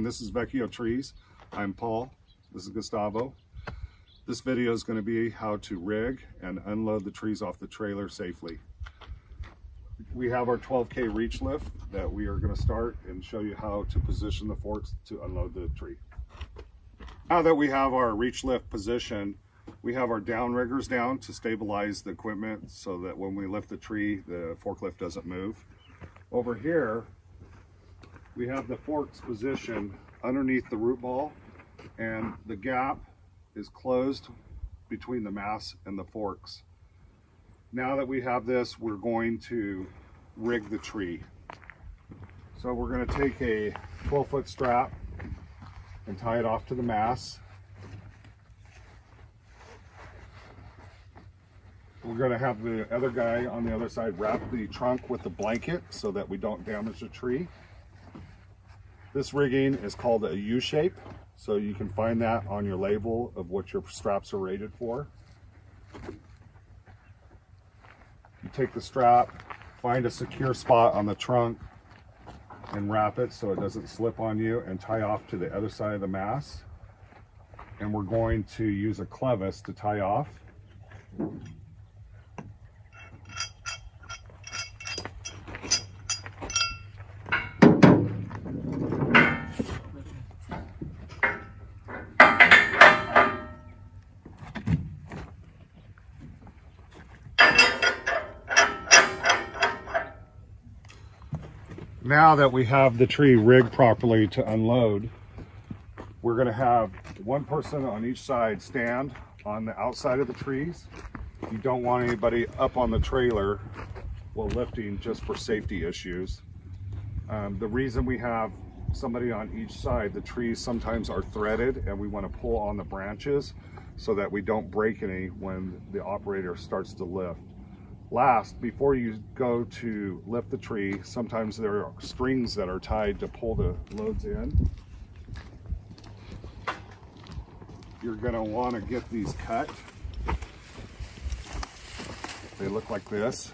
This is Vecchio Trees. I'm Paul. This is Gustavo. This video is going to be how to rig and unload the trees off the trailer safely. We have our 12K reach lift that we are going to start and show you how to position the forks to unload the tree. Now that we have our reach lift position, we have our down riggers down to stabilize the equipment so that when we lift the tree, the forklift doesn't move. Over here, we have the forks positioned underneath the root ball, and the gap is closed between the mass and the forks. Now that we have this, we're going to rig the tree. So we're going to take a 12-foot strap and tie it off to the mass. We're going to have the other guy on the other side wrap the trunk with the blanket so that we don't damage the tree. This rigging is called a U-shape, so you can find that on your label of what your straps are rated for. You take the strap, find a secure spot on the trunk, and wrap it so it doesn't slip on you, and tie off to the other side of the mast. And we're going to use a clevis to tie off. Now that we have the tree rigged properly to unload, we're going to have one person on each side stand on the outside of the trees. You don't want anybody up on the trailer while lifting, just for safety issues. The reason we have somebody on each side, the trees sometimes are threaded and we want to pull on the branches so that we don't break any when the operator starts to lift. Last, before you go to lift the tree, sometimes there are strings that are tied to pull the loads in. You're going to want to get these cut. They look like this.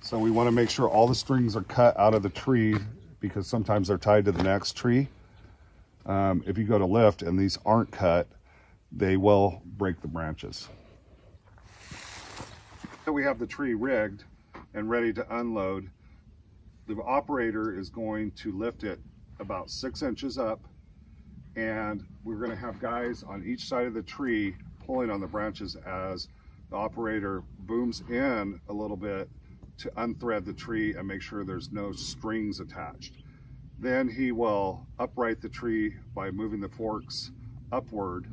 So we want to make sure all the strings are cut out of the tree, because sometimes they're tied to the next tree. If you go to lift and these aren't cut, they will break the branches. So we have the tree rigged and ready to unload. The operator is going to lift it about 6 inches up, and we're going to have guys on each side of the tree pulling on the branches as the operator booms in a little bit to unthread the tree and make sure there's no strings attached. Then he will upright the tree by moving the forks upward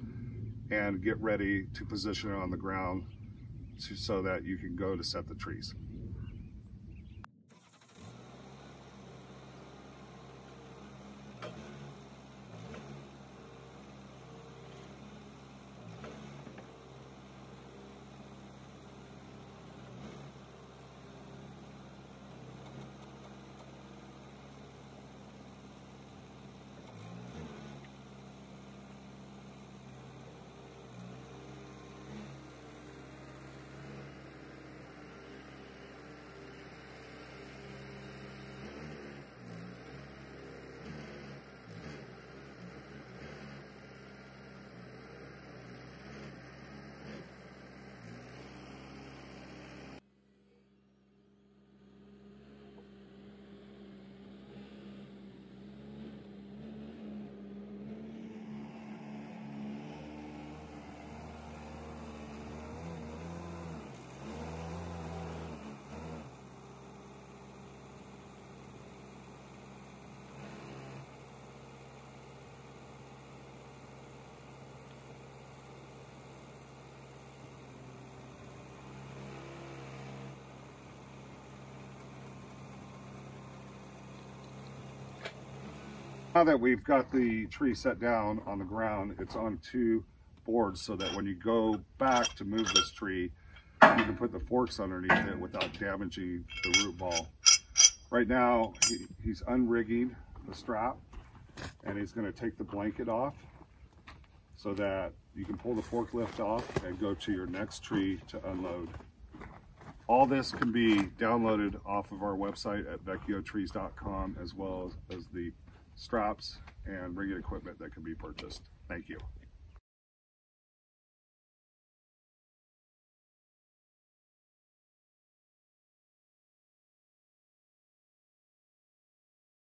and get ready to position it on the ground so that you can go to set the trees. Now that we've got the tree set down on the ground, it's on 2 boards so that when you go back to move this tree, you can put the forks underneath it without damaging the root ball. Right now, he's unrigging the strap, and he's going to take the blanket off so that you can pull the forklift off and go to your next tree to unload. All this can be downloaded off of our website at vecchiotrees.com, as well as the straps, and rigging equipment that can be purchased. Thank you.